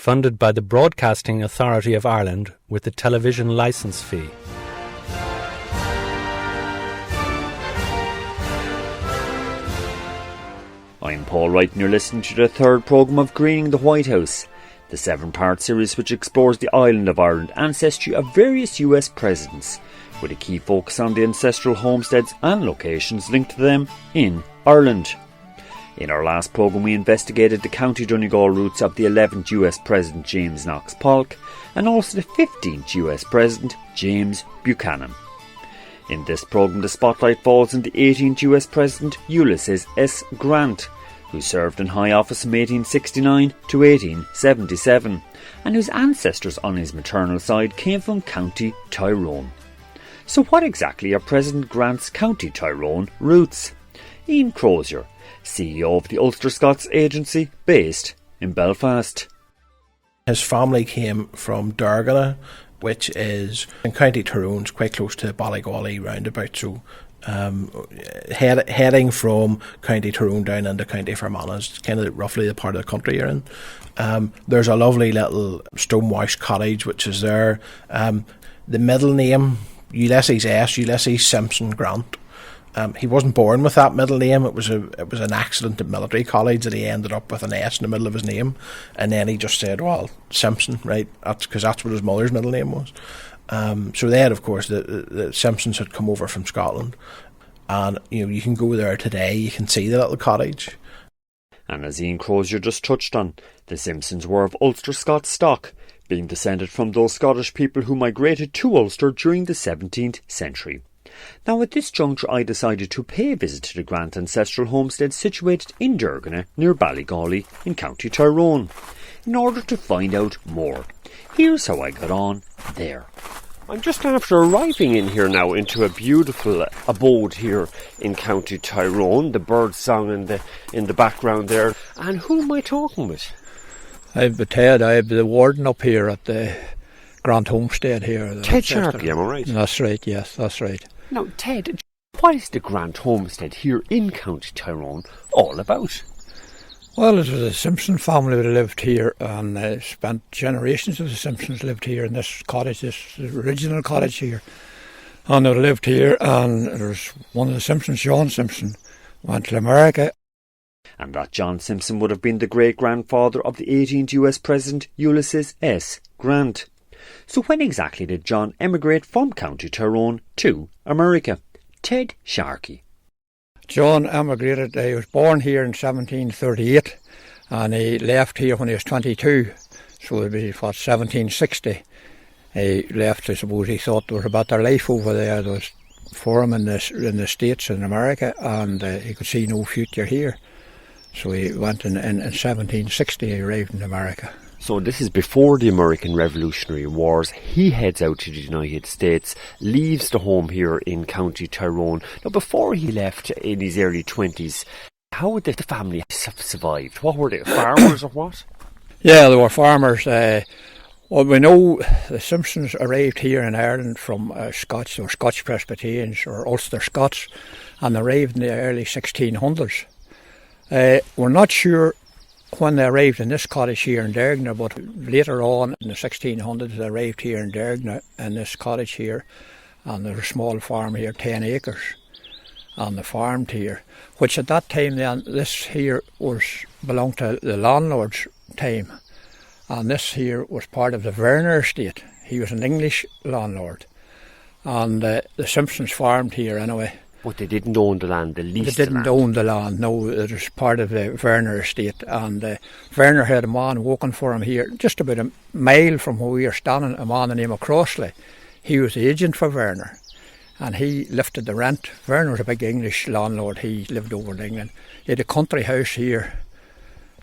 funded by the Broadcasting Authority of Ireland with the television licence fee. I'm Paul Wright and you're listening to the third programme of Greening the White House, the 7-part series which explores the island of Ireland ancestry of various US presidents, with a key focus on the ancestral homesteads and locations linked to them in Ireland. In our last programme we investigated the County Donegal roots of the 11th US President James Knox Polk and also the 15th US President James Buchanan. In this programme the spotlight falls on the 18th US President Ulysses S. Grant, who served in high office from 1869 to 1877 and whose ancestors on his maternal side came from County Tyrone. So what exactly are President Grant's County Tyrone roots? Ian Crozier, CEO of the Ulster Scots Agency based in Belfast. His family came from Dergana, which is in County Tyrone, quite close to Ballygawley roundabout, so heading from County Tyrone down into County Fermanagh is kind of roughly the part of the country you're in. There's a lovely little stone-washed cottage which is there. The middle name, Ulysses S, Ulysses Simpson Grant. He wasn't born with that middle name. It was an accident at military college that he ended up with an S in the middle of his name, and then he just said, well, Simpson, right? Because that's what his mother's middle name was. So then, of course, the Simpsons had come over from Scotland, and you can go there today. You can see the little cottage. And as Ian Crozier just touched on, the Simpsons were of Ulster Scots stock, being descended from those Scottish people who migrated to Ulster during the 17th century. Now at this juncture I decided to pay a visit to the Grant ancestral homestead situated in Dergana near Ballygawley in County Tyrone, in order to find out more. Here's how I got on there. I'm just after arriving in here now into a beautiful abode here in County Tyrone, the bird song in the background there. And who am I talking with? I'm Ted. I'm the warden up here at the Grant homestead here. Ted Sharkey, am I right? That's right, yes, that's right. Now Ted, what is the Grant homestead here in County Tyrone all about? Well, it was a Simpson family that lived here, and spent generations of the Simpsons lived here in this cottage, this original cottage here. And they lived here, and there's one of the Simpsons, John Simpson, went to America. And that John Simpson would have been the great-grandfather of the 18th US President Ulysses S. Grant. So when exactly did John emigrate from County Tyrone to America? Ted Sharkey. John emigrated. He was born here in 1738 and he left here when he was 22, so it would be 1760. He left. I suppose he thought there was a better life over there. There was for him in the States in America, and he could see no future here. So he went in 1760, he arrived in America. So this is before the American Revolutionary Wars. He heads out to the United States, leaves the home here in County Tyrone. Now before he left in his early 20s, how would the family have survived? What were they, farmers or what? Yeah, they were farmers. Well, we know the Simpsons arrived here in Ireland from Scotch Presbyterians or Ulster Scots, and arrived in the early 1600s. We're not sure when they arrived in this cottage here in Dergana, but later on in the 1600s they arrived here in Dergana in this cottage here, and there's a small farm here, 10 acres, and they farmed here, which at that time then, this here belonged to the landlord's time, and this here was part of the Werner estate. He was an English landlord, and the Simpsons farmed here anyway. But they didn't own the land, they leased They didn't own the land, no. It was part of the Werner estate, and Werner had a man working for him here, just about a mile from where we are standing, a man named Crossley. He was the agent for Werner, and he lifted the rent. Werner was a big English landlord, he lived over in England. He had a country house here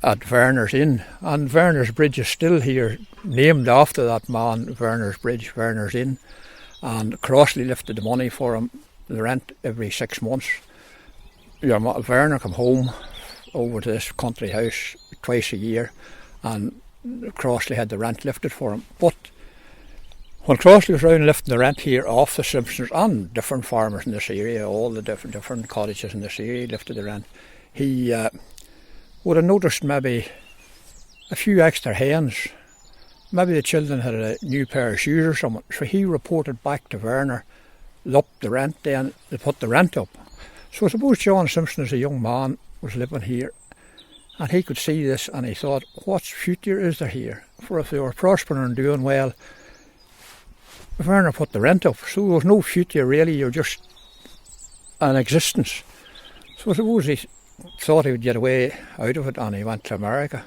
at Werner's Inn, and Werner's Bridge is still here, named after that man, Werner's Bridge, Werner's Inn, and Crossley lifted the money for him, the rent, every 6 months. Werner come home over to this country house twice a year, and Crossley had the rent lifted for him. But when Crossley was around lifting the rent here off the Simpsons and different farmers in this area, all the different cottages in this area lifted the rent, he would have noticed maybe a few extra hens maybe the children had a new pair of shoes or something. So he reported back to Werner, upped the rent then, they put the rent up. So I suppose John Simpson as a young man was living here and he could see this and he thought, what future is there here? For if they were prospering and doing well, Werner put the rent up. So there was no future really, you're just an existence. So I suppose he thought he would get away out of it and he went to America.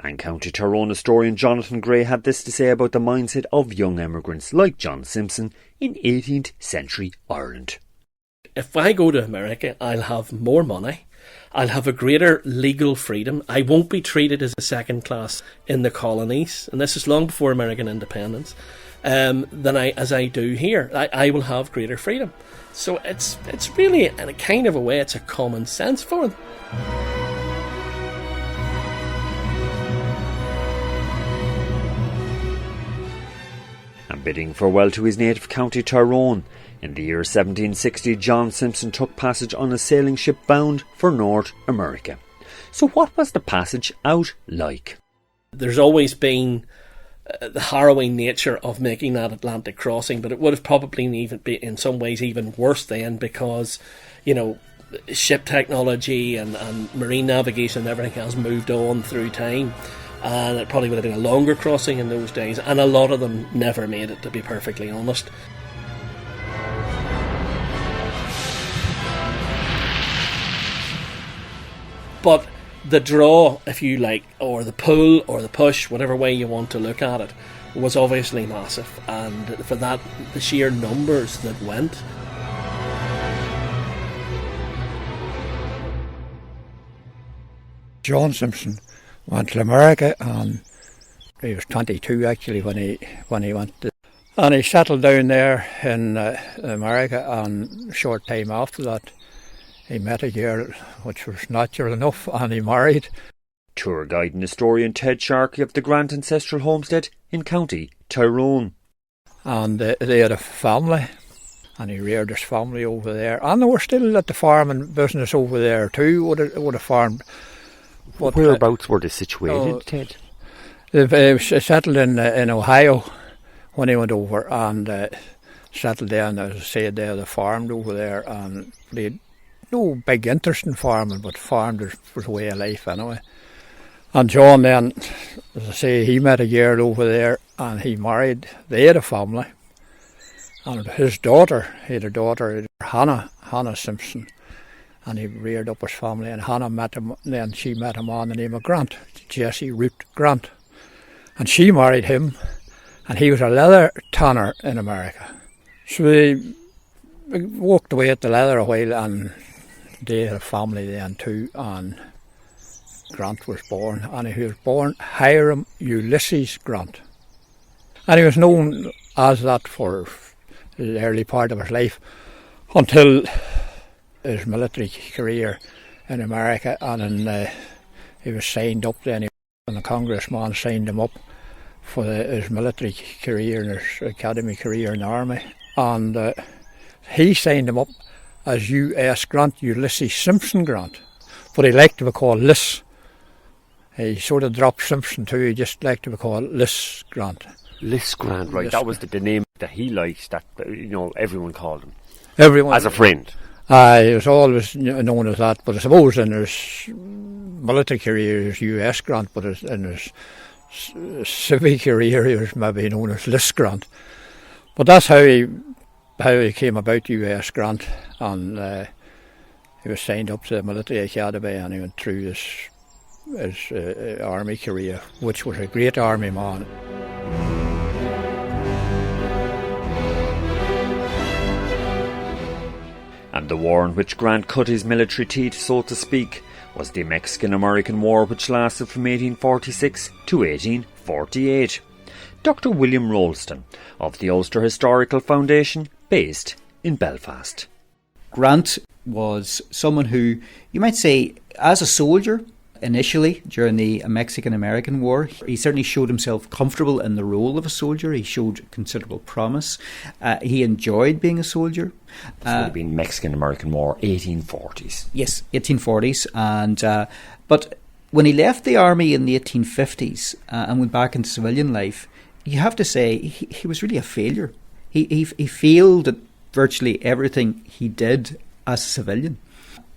And County Tyrone historian Jonathan Gray had this to say about the mindset of young emigrants like John Simpson in 18th century Ireland. If I go to America, I'll have more money. I'll have a greater legal freedom. I won't be treated as a second class in the colonies, and this is long before American independence, as I do here. I will have greater freedom. So it's really, in a kind of a way, it's a common sense for them. And bidding farewell to his native County Tyrone, in the year 1760 John Simpson took passage on a sailing ship bound for North America. So what was the passage out like? There's always been the harrowing nature of making that Atlantic crossing, but it would have probably even been in some ways even worse then because, you know, ship technology and marine navigation and everything has moved on through time. And it probably would have been a longer crossing in those days, and a lot of them never made it, to be perfectly honest. But the draw, if you like, or the pull or the push, whatever way you want to look at it, was obviously massive, and for that, the sheer numbers that went. John Simpson went to America, and he was 22 actually when he went to, and he settled down there in America, and a short time after that he met a girl which was natural enough, and he married. Tour guide and historian Ted Sharkey of the Grant Ancestral Homestead in County Tyrone. And they had a family, and he reared his family over there, and they were still at the farming business over there too, would have farmed. But, whereabouts were they situated, Ted? They settled in Ohio when he went over, and settled there, and as I said, they farmed over there, and they had no big interest in farming, but farmed was a way of life anyway. And John then, as I say, he met a girl over there, and he married. They had a family, and his daughter, he had a daughter, Hannah Simpson, and he reared up his family, and Hannah met him, then she met a man the name of Grant, Jesse Root Grant, and she married him, and he was a leather tanner in America. So they walked away at the leather a while, and they had a family then too, and Grant was born, and he was born Hiram Ulysses Grant, and he was known as that for the early part of his life until his military career in America, and he was signed up then, and the congressman signed him up for his military career and his academy career in the army, and he signed him up as U.S. Grant, Ulysses Simpson Grant, but he liked to be called Lys. He sort of dropped Simpson too, he just liked to be called Lys Grant. Lys Grant, right, Lys. that was the name that he liked, that everyone called him. Everyone. As a friend. He was always known as that, but I suppose in his military career he was U.S. Grant, but in his civic career he was maybe known as Lys Grant. But that's how he came about U.S. Grant, and he was signed up to the military academy, and he went through his army career, which was a great army man. And the war in which Grant cut his military teeth, so to speak, was the Mexican-American War, which lasted from 1846 to 1848. Dr. William Rolston of the Ulster Historical Foundation, based in Belfast. Grant was someone who, you might say, as a soldier, initially during the Mexican-American War, he certainly showed himself comfortable in the role of a soldier. He showed considerable promise. He enjoyed being a soldier. This would have been Mexican-American War, 1840s. Yes, 1840s. And but When he left the army in the 1850s and went back into civilian life, you have to say he was really a failure. He failed at virtually everything he did as a civilian.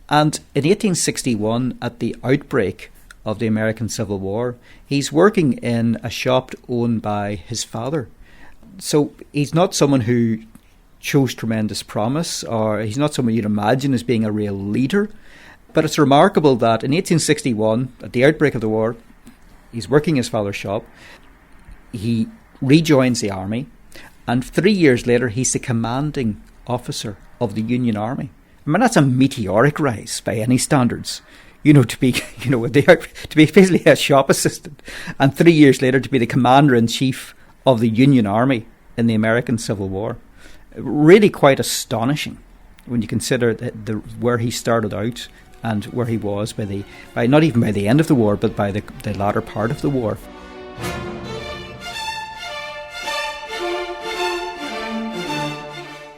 And in 1861, at the outbreak of the American Civil War, he's working in a shop owned by his father. So he's not someone who shows tremendous promise, or he's not someone you'd imagine as being a real leader. But it's remarkable that in 1861, at the outbreak of the war, he's working his father's shop. He rejoins the army, and 3 years later, he's the commanding officer of the Union Army. I mean, that's a meteoric rise by any standards. To be, to be basically a shop assistant, and 3 years later to be the commander-in-chief of the Union Army in the American Civil War. Really quite astonishing when you consider where he started out and where he was by not even by the end of the war, but by the latter part of the war.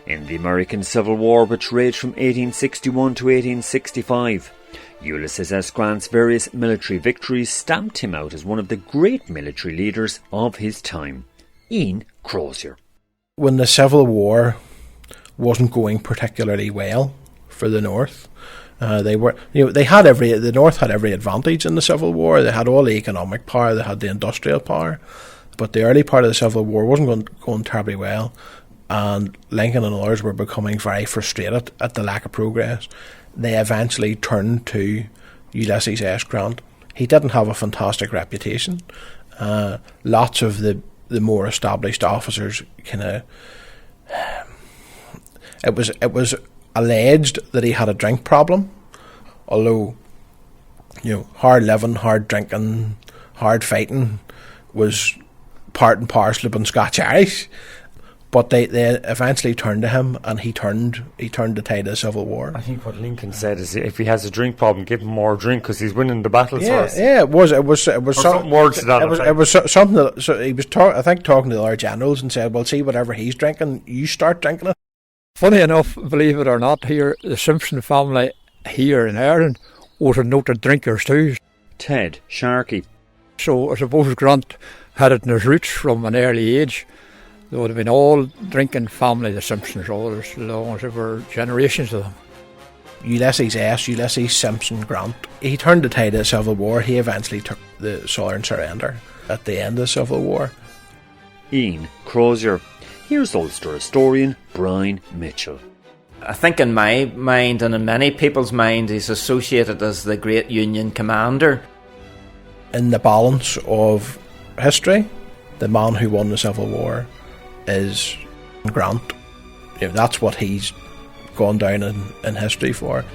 In the American Civil War, which raged from 1861 to 1865, Ulysses S. Grant's various military victories stamped him out as one of the great military leaders of his time. Ian Crozier. When the Civil War wasn't going particularly well for the North, the North had every advantage in the Civil War. They had all the economic power, they had the industrial power, but the early part of the Civil War wasn't going terribly well, and Lincoln and others were becoming very frustrated at the lack of progress. They eventually turned to Ulysses S. Grant. He didn't have a fantastic reputation. Lots of the more established officers it was alleged that he had a drink problem, although hard living, hard drinking, hard fighting was part and parcel of being Scotch-Irish. But they eventually turned to him, and he turned the tide of the Civil War. I think what Lincoln said is, if he has a drink problem, give him more drink because he's winning the battles for us. Yeah, it was something worse to that. It was something that, so he was talking to the other generals and said, "Well, see, whatever he's drinking, you start drinking it." Funny enough, believe it or not, here the Simpson family here in Ireland was a noted drinkers too. Ted Sharkey. So I suppose Grant had it in his roots from an early age. They would have been all drinking family, the Simpsons, all as long as there were generations of them. Ulysses S., Ulysses Simpson Grant, he turned the tide of the Civil War. He eventually took the Southern surrender at the end of the Civil War. Ian Crozier. Here's Ulster historian Brian Mitchell. I think in my mind and in many people's mind, he's associated as the great Union commander. In the balance of history, the man who won the Civil War is Grant. That's what he's gone down in history for.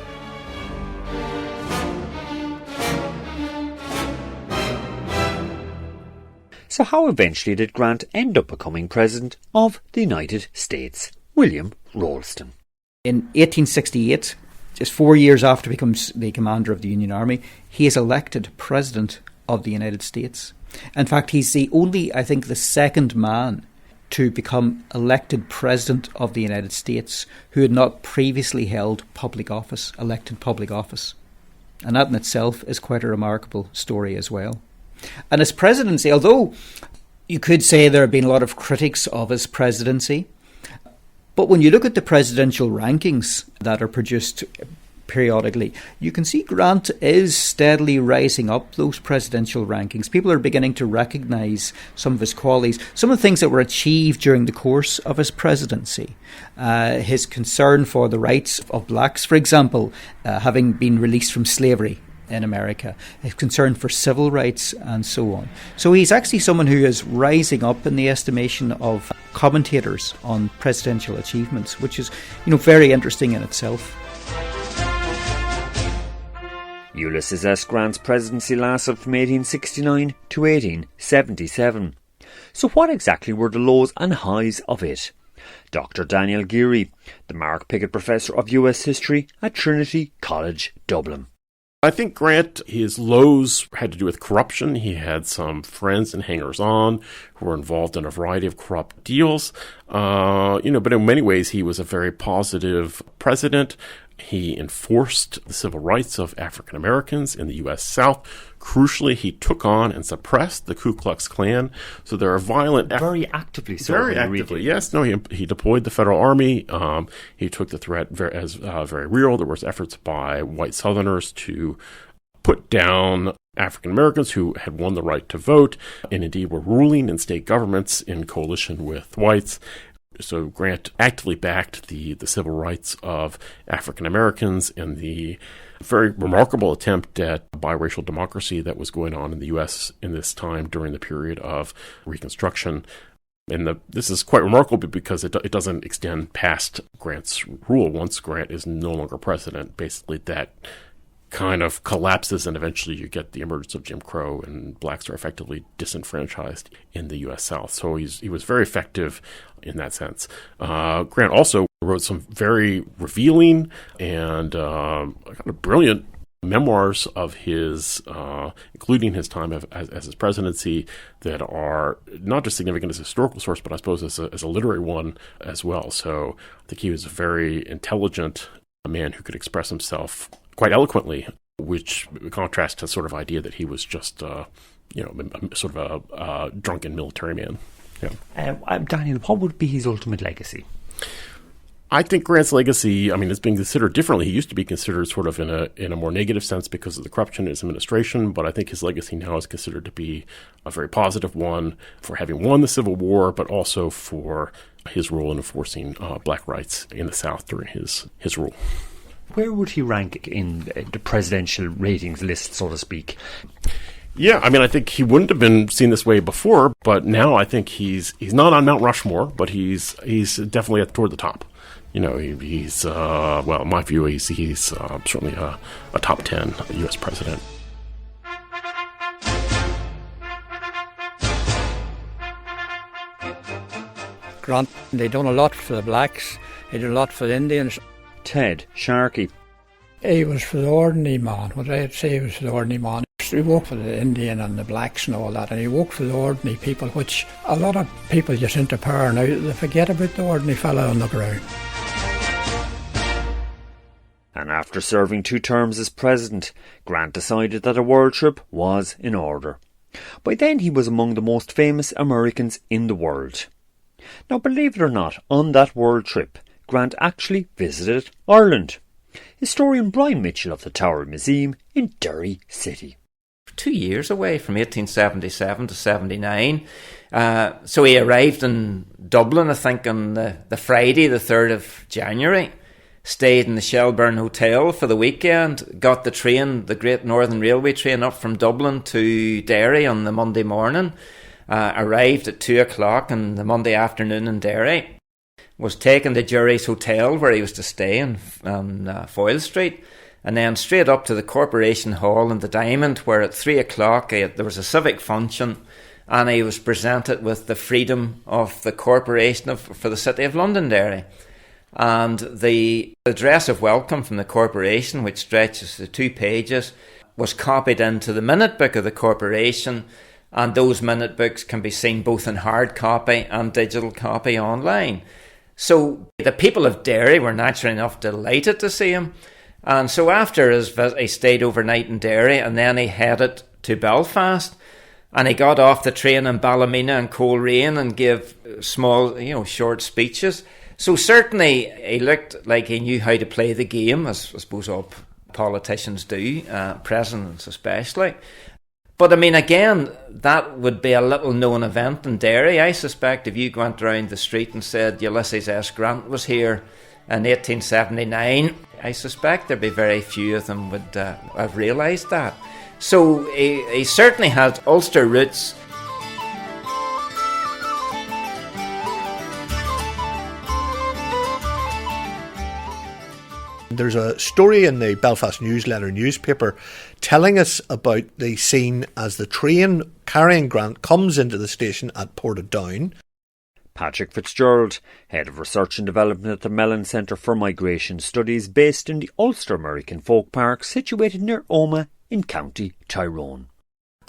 So how eventually did Grant end up becoming President of the United States? William Ralston. In 1868, just 4 years after he becomes the commander of the Union Army, he is elected President of the United States. In fact, he's the second man to become elected President of the United States who had not previously held elected public office. And that in itself is quite a remarkable story as well. And his presidency, although you could say there have been a lot of critics of his presidency, but when you look at the presidential rankings that are produced periodically, you can see Grant is steadily rising up those presidential rankings. People are beginning to recognise some of his qualities, some of the things that were achieved during the course of his presidency. His concern for the rights of blacks, for example, having been released from slavery in America, his concern for civil rights and so on. So he's actually someone who is rising up in the estimation of commentators on presidential achievements, which is, very interesting in itself. Ulysses S. Grant's presidency lasted from 1869 to 1877. So what exactly were the lows and highs of it? Dr. Daniel Geary, the Mark Pickett Professor of US History at Trinity College, Dublin. I think Grant, his lows had to do with corruption. He had some friends and hangers-on who were involved in a variety of corrupt deals. But in many ways, he was a very positive president. He enforced the civil rights of African Americans in the U.S. South. Crucially, he took on and suppressed the Ku Klux Klan. So there are violent... Very actively so. Very actively, yes. No, he deployed the federal army. He took the threat as very real. There was efforts by white Southerners to put down African Americans who had won the right to vote and indeed were ruling in state governments in coalition with whites. So Grant actively backed the civil rights of African Americans and the very remarkable attempt at biracial democracy that was going on in the U.S. in this time during the period of Reconstruction. And this is quite remarkable because it doesn't extend past Grant's rule. Once Grant is no longer president, basically that kind of collapses, and eventually you get the emergence of Jim Crow, and blacks are effectively disenfranchised in the U.S. South. So he was very effective in that sense. Grant also wrote some very revealing and kind of brilliant memoirs of his, including his time as his presidency, that are not just significant as a historical source, but I suppose as a literary one as well. So I think he was a very intelligent man who could express himself quite eloquently, which contrasts to the sort of idea that he was just, sort of a drunken military man. Yeah. Daniel, what would be his ultimate legacy? I think Grant's legacy, it's being considered differently. He used to be considered sort of in a more negative sense because of the corruption in his administration, but I think his legacy now is considered to be a very positive one for having won the Civil War, but also for his role in enforcing black rights in the South during his rule. Where would he rank in the presidential ratings list, so to speak? Yeah, I think he wouldn't have been seen this way before, but now I think he's not on Mount Rushmore, but he's definitely toward the top. He's in my view, he's certainly a top 10 U.S. president. Grant, they done a lot for the blacks. They did a lot for the Indians. Ted Sharkey. He was for the ordinary man. What I'd say he was for the ordinary man. He worked for the Indian and the blacks and all that, and he worked for the ordinary people, which a lot of people just into power now, they forget about the ordinary fella on the ground. And after serving 2 terms as president, Grant decided that a world trip was in order. By then he was among the most famous Americans in the world. Now, believe it or not, on that world trip, Grant actually visited Ireland. Historian Brian Mitchell of the Tower Museum in Derry City. 2 years away from 1877 to 79. So he arrived in Dublin, I think, on the Friday, the 3rd of January. Stayed in the Shelburne Hotel for the weekend. Got the train, the Great Northern Railway train, up from Dublin to Derry on the Monday morning. Arrived at 2 o'clock on the Monday afternoon in Derry. Was taken to Jury's Hotel where he was to stay on Foyle Street, and then straight up to the Corporation Hall in the Diamond, where at 3 o'clock there was a civic function, and he was presented with the freedom of the corporation for the City of Londonderry. And the address of welcome from the corporation, which stretches to 2 pages, was copied into the minute book of the corporation, and those minute books can be seen both in hard copy and digital copy online. So the people of Derry were naturally enough delighted to see him. And so after his visit, he stayed overnight in Derry, and then he headed to Belfast. And he got off the train in Ballymena and Coleraine and gave small, short speeches. So certainly he looked like he knew how to play the game, as I suppose all politicians do, presidents especially. But again, that would be a little known event in Derry. I suspect if you went around the street and said Ulysses S. Grant was here in 1879, I suspect there'd be very few of them would have realised that. So he certainly had Ulster roots. There's a story in the Belfast Newsletter newspaper telling us about the scene as the train carrying Grant comes into the station at Portadown. Patrick Fitzgerald, Head of Research and Development at the Mellon Centre for Migration Studies, based in the Ulster American Folk Park situated near Omagh in County Tyrone.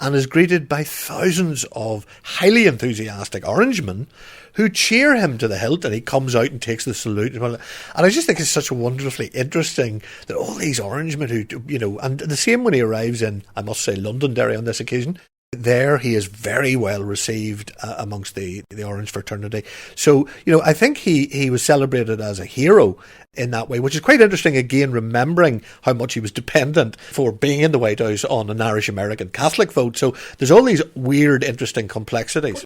and is greeted by thousands of highly enthusiastic Orangemen who cheer him to the hilt, and he comes out and takes the salute. And I just think it's such wonderfully interesting that all these Orangemen who, and the same when he arrives in, I must say, Londonderry on this occasion. There he is very well received amongst the Orange fraternity. So, I think he was celebrated as a hero in that way, which is quite interesting, again, remembering how much he was dependent for being in the White House on an Irish-American Catholic vote. So there's all these weird, interesting complexities.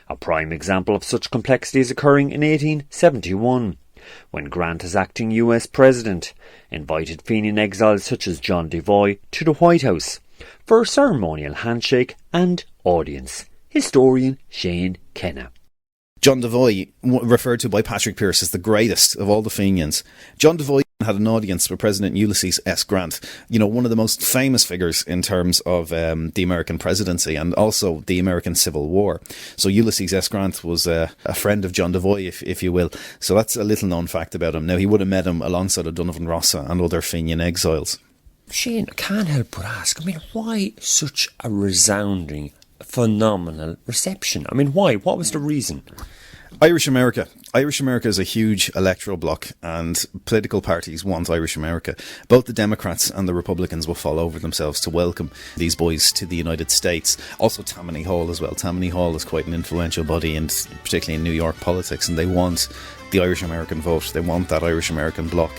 A prime example of such complexities occurring in 1871, when Grant, as acting US President, invited Fenian exiles such as John Devoy to the White House for a ceremonial handshake and audience. Historian Shane Kenna. John Devoy, referred to by Patrick Pearse as the greatest of all the Fenians. John Devoy had an audience with President Ulysses S. Grant, one of the most famous figures in terms of the American presidency and also the American Civil War. So Ulysses S. Grant was a friend of John Devoy, if you will. So that's a little known fact about him. Now, he would have met him alongside O'Donovan Rossa and other Fenian exiles. Shane, I can't help but ask, why such a resounding, phenomenal reception? Why? What was the reason? Irish America. Irish America is a huge electoral bloc, and political parties want Irish America. Both the Democrats and the Republicans will fall over themselves to welcome these boys to the United States. Also Tammany Hall as well. Tammany Hall is quite an influential body, and particularly in New York politics, and they want the Irish American vote. They want that Irish American bloc.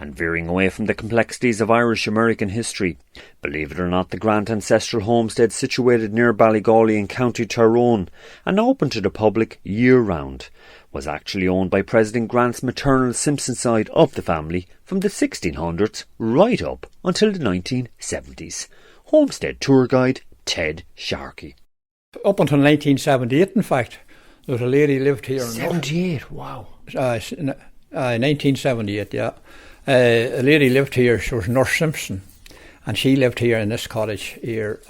And veering away from the complexities of Irish-American history, believe it or not, the Grant ancestral homestead situated near Ballygawley in County Tyrone and open to the public year-round was actually owned by President Grant's maternal Simpson side of the family from the 1600s right up until the 1970s. Homestead tour guide Ted Sharkey. Up until 1978, in fact, there was a lady lived here. 78, wow. 1978, yeah. A lady lived here, she was Nurse Simpson, and she lived here in this cottage here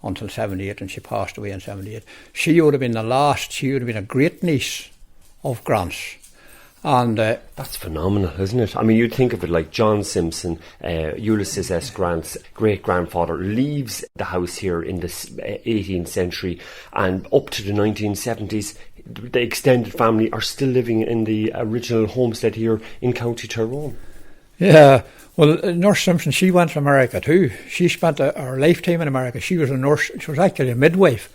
until 78, and she passed away in 78. She would have been a great niece of Grant's. And that's phenomenal, isn't it? You'd think of it like John Simpson, Ulysses S. Grant's great-grandfather leaves the house here in the 18th century, and up to the 1970s, the extended family are still living in the original homestead here in County Tyrone. Yeah, well, Nurse Simpson, she went to America too. She spent her lifetime in America. She was a nurse. She was actually a midwife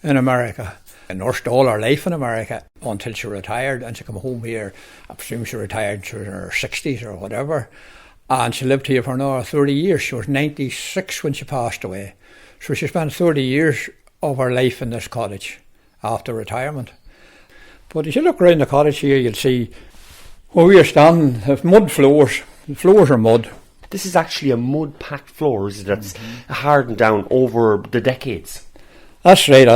in America. And nursed all her life in America until she retired, and she came home here. I presume she retired in her 60s or whatever. And she lived here for another 30 years. She was 96 when she passed away. So she spent 30 years of her life in this cottage after retirement. But if you look around the cottage here, you'll see where we are standing, have mud floors. The floors are mud. This is actually a mud-packed floor, is it? That's hardened down over the decades. That's right.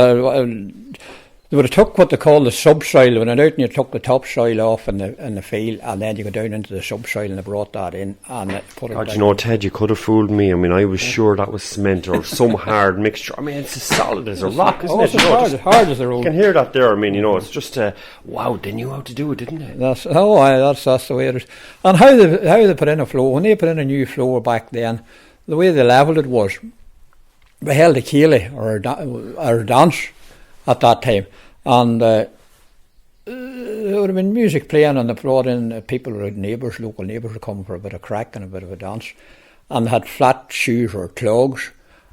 They would have took what they call the subsoil. They went out and you took the topsoil off in the field, and then you go down into the subsoil and they brought that in and put it down. Ted, you could have fooled me. I was sure that was cement or some hard mixture. It's as solid as a rock, isn't it? It's hard as a road. You can hear that there. It's just wow, they knew how to do it, didn't they? That's the way it is. And how they put in a floor, when they put in a new floor back then, the way they levelled it was, they held a ceilidh or a dance at that time, and there would have been music playing, and they brought in local neighbours would come for a bit of crack and a bit of a dance, and they had flat shoes or clogs,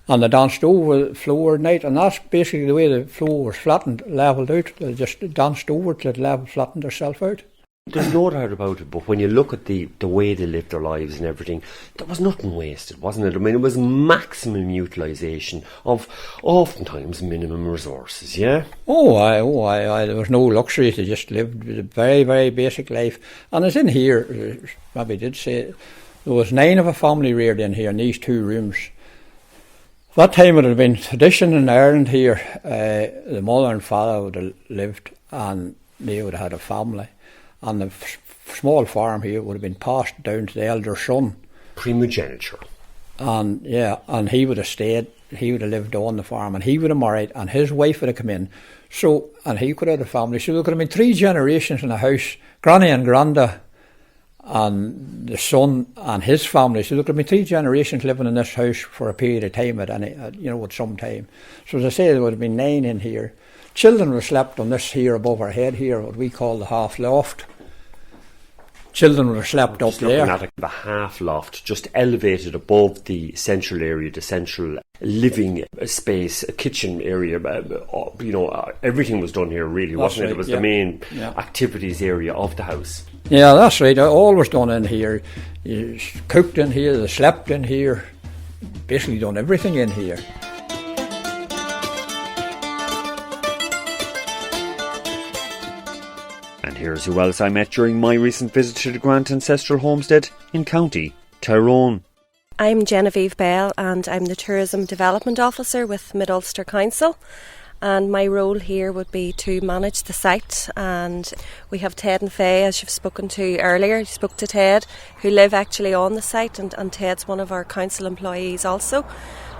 and they danced over the floor at night, and that's basically the way the floor was flattened, levelled out. They just danced over till it flattened herself out. There's no doubt about it, but when you look at the way they lived their lives and everything, there was nothing wasted, wasn't it? It was maximum utilisation of oftentimes minimum resources, yeah? Oh, there was no luxury. They just lived a very, very basic life. And as in here, maybe did say, there was 9 of a family reared in here in these 2 rooms. That time it had been tradition in Ireland here. The mother and father would have lived and they would have had a family. And the small farm here would have been passed down to the elder son. Primogeniture. And he would have stayed, he would have lived on the farm, and he would have married, and his wife would have come in. So, and he could have had a family. So there could have been 3 generations in a house, Granny and Granda And the son and his family, so look, there have been 3 generations living in this house for a period of time at some time. So as I say, there would have been 9 in here. Children were slept on this here above our head here, what we call the half loft. Children were slept up there. Looking at the half loft, just elevated above the central area, the central living space, kitchen area. Everything was done here, really, wasn't it? It was the main activities area of the house. Yeah, that's right. All was done in here. You cooked in here, they slept in here. Basically done everything in here. And here's who else I met during my recent visit to the Grant Ancestral Homestead in County Tyrone. I'm Genevieve Bell and I'm the Tourism Development Officer with Mid-Ulster Council. And my role here would be to manage the site, and we have Ted and Faye, as you've spoken to earlier. You spoke to Ted, who live actually on the site, and Ted's one of our council employees also.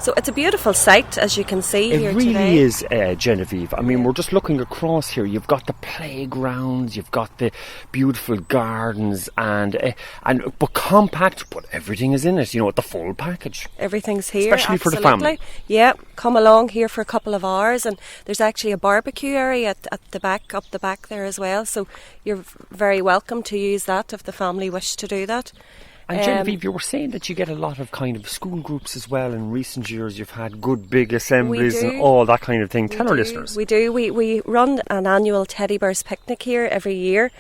So it's a beautiful site, as you can see here today. It really is, Genevieve. I mean, we're just looking across here. You've got the playgrounds, you've got the beautiful gardens, but compact, but everything is in it, the full package. Everything's here, especially absolutely. For the family. Yeah, come along here for a couple of hours, and there's actually a barbecue area up the back there as well, so you're very welcome to use that if the family wish to do that. And Genevieve, you were saying that you get a lot of kind of school groups as well. In recent years, you've had good big assemblies and all that kind of thing. Tell our listeners. We do. We run an annual Teddy Bears picnic here every year,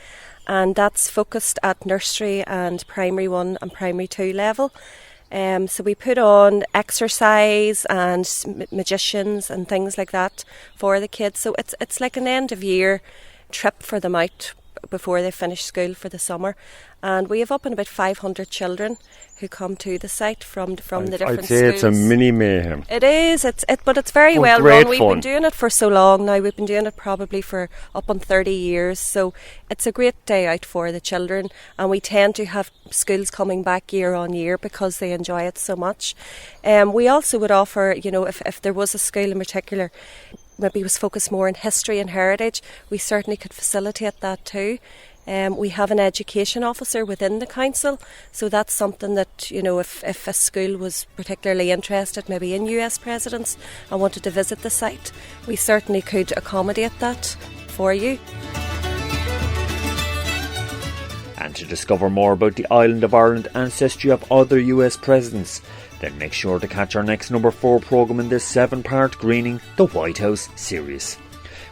and that's focused at nursery and primary 1 and primary 2 level. So we put on exercise and magicians and things like that for the kids. So it's like an end of year trip for them out before they finish school for the summer, and we have up in about 500 children who come to the site from the different schools. I'd say it's a mini mayhem. It is. But it's very well run. We've been doing it for so long now. We've been doing it probably for up on 30 years. So it's a great day out for the children, and we tend to have schools coming back year on year because they enjoy it so much. We also would offer, if there was a school in particular, maybe was focused more on history and heritage, we certainly could facilitate that too. We have an education officer within the council, so that's something that, if a school was particularly interested maybe in US presidents and wanted to visit the site, we certainly could accommodate that for you. And to discover more about the island of Ireland ancestry of other US presidents, then make sure to catch our next number 4 programme in this 7-part Greening the White House series,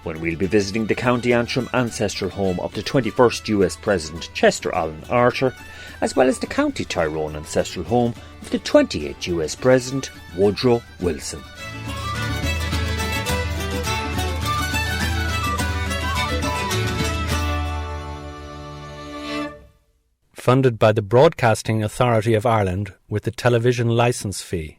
when we'll be visiting the County Antrim ancestral home of the 21st US President Chester Alan Archer, as well as the County Tyrone ancestral home of the 28th US President Woodrow Wilson. Funded by the Broadcasting Authority of Ireland with the television licence fee.